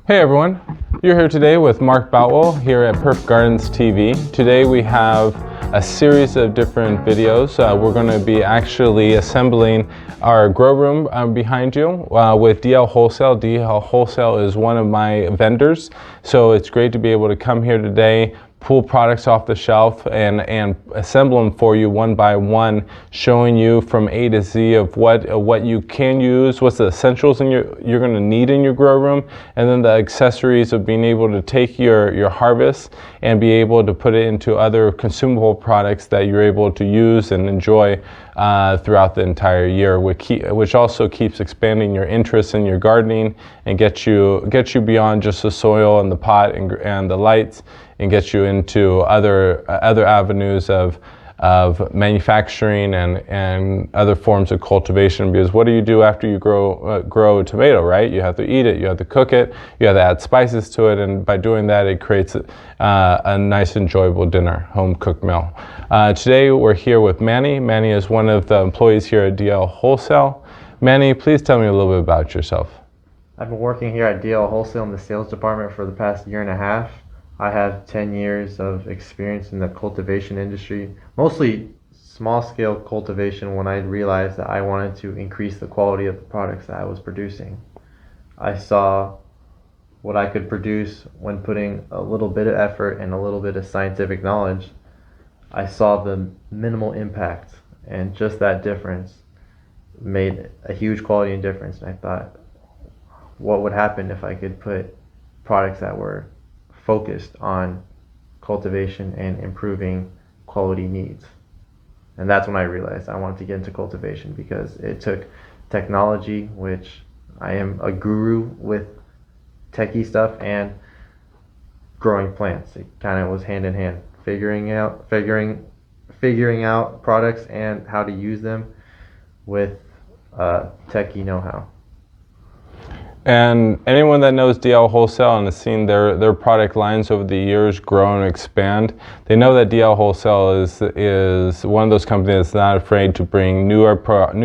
Hey everyone, you're here today with Mark Boutwell here at Perfect Gardens TV. Today we have a series of different videos. We're going to be actually assembling our grow room behind you with DL Wholesale. DL Wholesale is one of my vendors, so it's great to be able to come here today, pull products off the shelf and assemble them for you one by one, showing you from A to Z of what you can use, what's the essentials you're going to need in your grow room, and then the accessories of being able to take your harvest and be able to put it into other consumable products that you're able to use and enjoy throughout the entire year, which also keeps expanding your interest in your gardening and get you beyond just the soil and the pot and the lights, and get you into other avenues of manufacturing and other forms of cultivation. Because what do you do after you grow a tomato, right? You have to eat it, you have to cook it, you have to add spices to it, and by doing that, it creates a nice, enjoyable dinner, home-cooked meal. Today, we're here with Manny. Manny is one of the employees here at DL Wholesale. Manny, please tell me a little bit about yourself. I've been working here at DL Wholesale in the sales department for the past year and a half. I have 10 years of experience in the cultivation industry, mostly small-scale cultivation, when I realized that I wanted to increase the quality of the products that I was producing. I saw what I could produce when putting a little bit of effort and a little bit of scientific knowledge. I saw the minimal impact, and just that difference made a huge quality difference. And I thought, what would happen if I could put products that were focused on cultivation and improving quality needs? And that's when I realized I wanted to get into cultivation, because it took technology, which I am a guru with techie stuff, and growing plants. It kind of was hand in hand, figuring out products and how to use them with techie know-how. And anyone that knows DL Wholesale and has seen their product lines over the years grow and expand, they know that DL Wholesale is one of those companies that's not afraid to bring new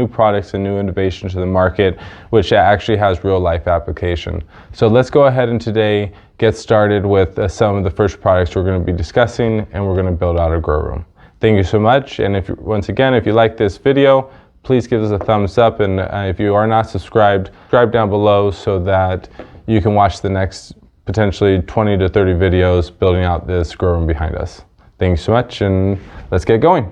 products and new innovation to the market, which actually has real life application. So let's go ahead and today get started with some of the first products we're going to be discussing, and we're going to build out a grow room. Thank you so much. And once again, if you like this video, please give us a thumbs up, and if you are not subscribed, subscribe down below so that you can watch the next potentially 20 to 30 videos building out this grow room behind us. Thank you so much, and let's get going.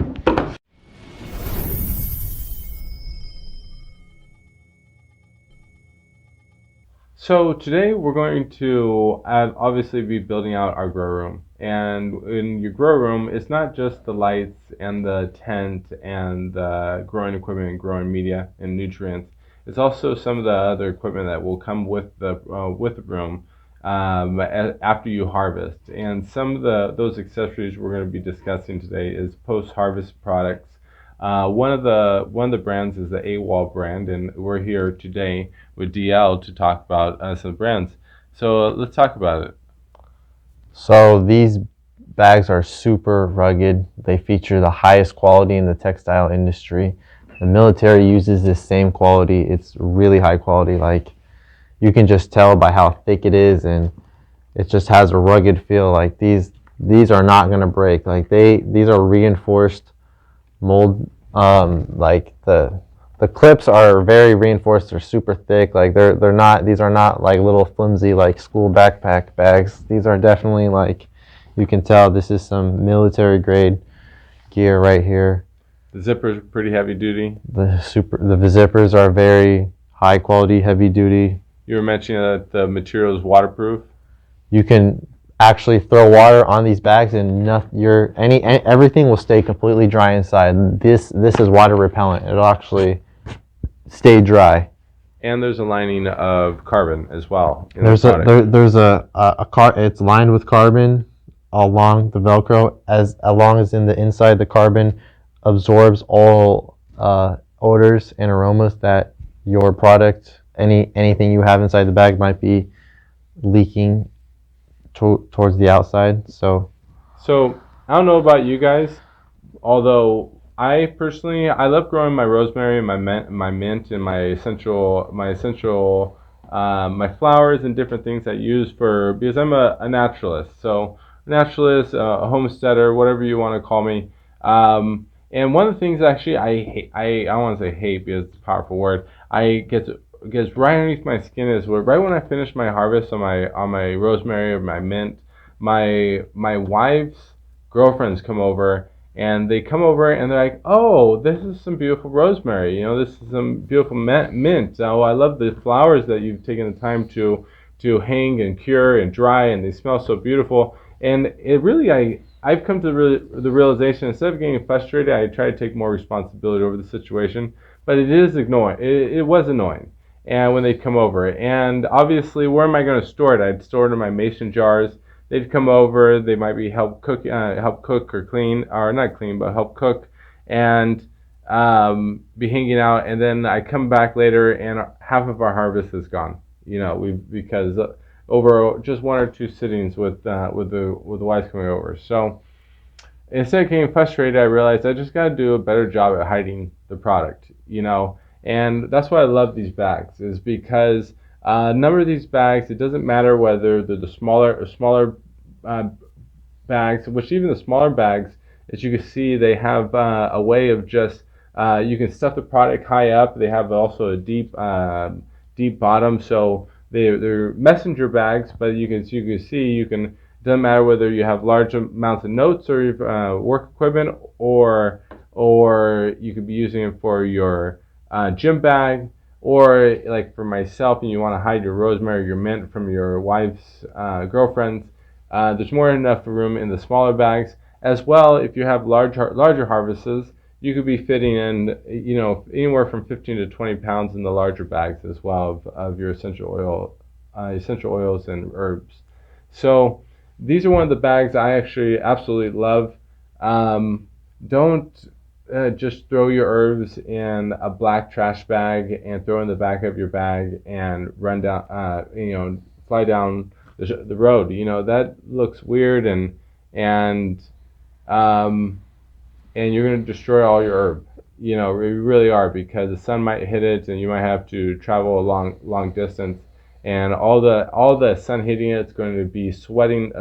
So today we're going to obviously be building out our grow room. And in your grow room, it's not just the lights and the tent and the growing equipment and growing media and nutrients. It's also some of the other equipment that will come with the room after you harvest. And some of those accessories we're going to be discussing today is post-harvest products. One of the brands is the AWOL brand, and we're here today with DL to talk about some brands. So let's talk about it. So these bags are super rugged. They feature the highest quality in the textile industry. The military uses this same quality. It's really high quality. Like, you can just tell by how thick it is, and it just has a rugged feel. Like, these are not gonna break. Like, these are reinforced mold. Like the clips are very reinforced. They're super thick. Like, these are not like little flimsy like school backpack bags. These are definitely, like, you can tell this is some military grade gear right here. The zippers are pretty heavy duty. The zippers are very high quality, heavy duty. You were mentioning that the material is waterproof. You can actually throw water on these bags and everything will stay completely dry inside. This is water repellent. It'll actually stay dry. And there's a lining of carbon as well. It's lined with carbon along the Velcro, as long as in the inside the carbon absorbs all odors and aromas that your product, anything you have inside the bag, might be leaking towards the outside. So I don't know about you guys, although I personally love growing my rosemary and my mint and my essential my flowers and different things I use because I'm a naturalist. So naturalist, a homesteader, whatever you want to call me. And one of the things actually I hate, I want to say hate because it's a powerful word. I gets right underneath my skin is right when I finish my harvest on my rosemary or my mint, my wife's girlfriends come over and they come over and they're like, "Oh, this is some beautiful rosemary. This is some beautiful mint. Oh, I love the flowers that you've taken the time to hang and cure and dry, and they smell so beautiful." And it really, I've come to the realization, instead of getting frustrated, I try to take more responsibility over the situation. But it was annoying. And when they'd come over, and obviously, where am I going to store it? I'd store it in my mason jars. They'd come over. They might be help cook or clean, or not clean, but help cook, and be hanging out. And then I come back later, and half of our harvest is gone. Because over just one or two sittings with the wives coming over. So instead of getting frustrated, I realized I just got to do a better job at hiding the product. And that's why I love these bags, is because a number of these bags, it doesn't matter whether they're the smaller bags, which even the smaller bags, as you can see, they have a way of just, you can stuff the product high up. They have also a deep bottom, so they're messenger bags, but you can see, it doesn't matter whether you have large amounts of notes or work equipment, or you could be using it for your gym bag, or like for myself, and you want to hide your rosemary or your mint from your wife's girlfriends. There's more than enough room in the smaller bags. As well, if you have larger harvests, you could be fitting in, anywhere from 15 to 20 pounds in the larger bags as well of your essential oils and herbs. So these are one of the bags I actually absolutely love. Don't just throw your herbs in a black trash bag and throw in the back of your bag and run down, fly down the road. That looks weird, and you're going to destroy all your herb. You really are, because the sun might hit it, and you might have to travel a long distance, and all the sun hitting it, it's going to be sweating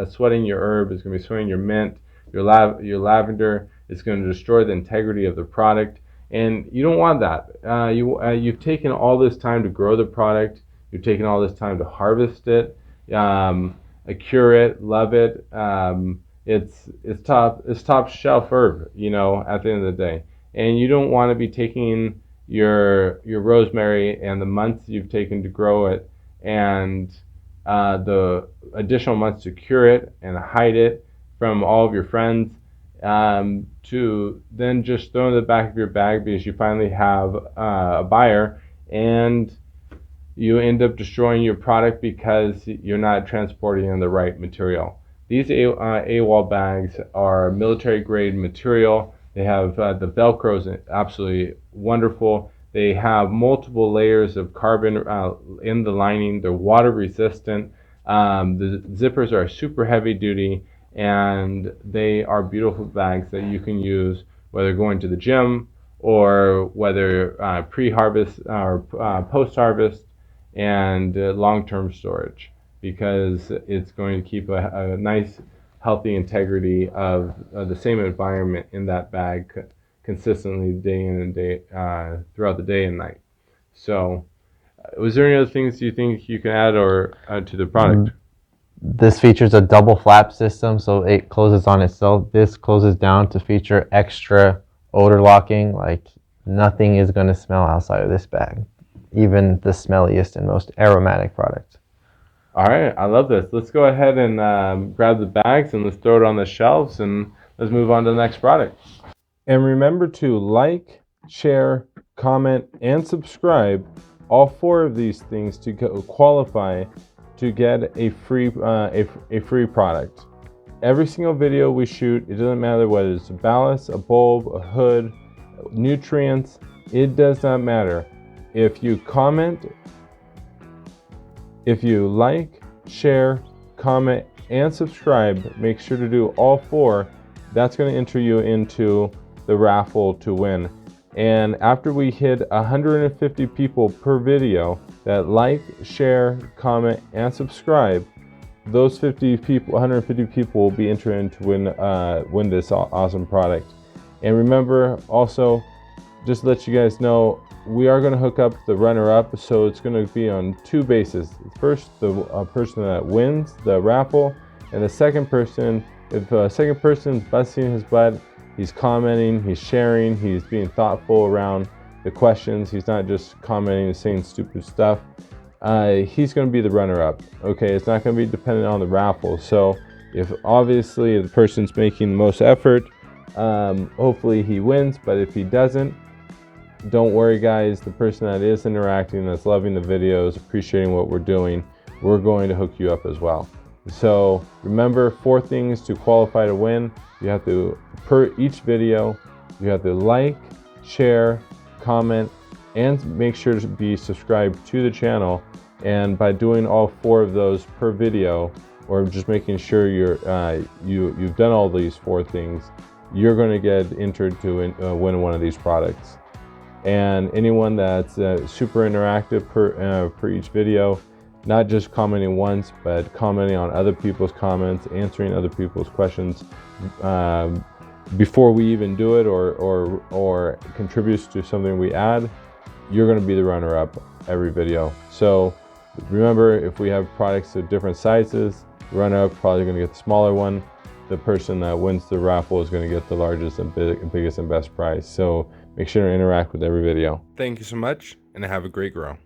your herb. It's going to be sweating your mint, your lavender. It's going to destroy the integrity of the product, and you don't want that. You've taken all this time to grow the product. You've taken all this time to harvest it, cure it, love it. It's top shelf herb, at the end of the day. And you don't want to be taking your rosemary and the months you've taken to grow it, and the additional months to cure it and hide it from all of your friends, to then just throw in the back of your bag because you finally have a buyer, and you end up destroying your product because you're not transporting in the right material. These AWOL bags are military grade material. They have the Velcro is absolutely wonderful. They have multiple layers of carbon in the lining. They're water resistant. The zippers are super heavy duty, and they are beautiful bags that you can use whether going to the gym or whether pre-harvest or post-harvest, and long-term storage, because it's going to keep a nice, healthy integrity of the same environment in that bag consistently, day in and day throughout the day and night. So, was there any other things you think you can add or to the product? This features a double flap system, so it closes on itself. This closes down to feature extra odor locking. Like, nothing is going to smell outside of this bag, even the smelliest and most aromatic product. All right, I love this. Let's go ahead and grab the bags and let's throw it on the shelves, and let's move on to the next product. And remember to like, share, comment, and subscribe. All 4 of these things to qualify to get a free product. Every single video we shoot, it doesn't matter whether it's a ballast, a bulb, a hood, nutrients, it does not matter. If you comment, if you like, share, comment, and subscribe, make sure to do all 4. That's going to enter you into the raffle to win. And after we hit 150 people per video that like, share, comment, and subscribe, those 50 people, 150 people will be entered to win this awesome product. And remember, also, just to let you guys know, we are going to hook up the runner-up, so it's going to be on two bases. First, the person that wins the raffle, and the second person, if a second person's busting his butt, he's commenting, he's sharing, he's being thoughtful around the questions, he's not just commenting and saying stupid stuff, he's going to be the runner-up. Okay, it's not going to be dependent on the raffle. So if obviously the person's making the most effort, hopefully he wins. But if he doesn't, don't worry guys, the person that is interacting, that's loving the videos, appreciating what we're doing, we're going to hook you up as well. So remember, 4 things to qualify to win. You have to, per each video, you have to like, share, comment, and make sure to be subscribed to the channel. And by doing all 4 of those per video, or just making sure you've done all these 4 things, you're going to get entered to win one of these products. And anyone that's super interactive per each video, not just commenting once, but commenting on other people's comments, answering other people's questions before we even do it, or contributes to something we add, you're going to be the runner-up every video. So remember, if we have products of different sizes, the runner-up probably going to get the smaller one. The person that wins the raffle is going to get the largest and biggest and best prize. So make sure to interact with every video. Thank you so much, and have a great grow.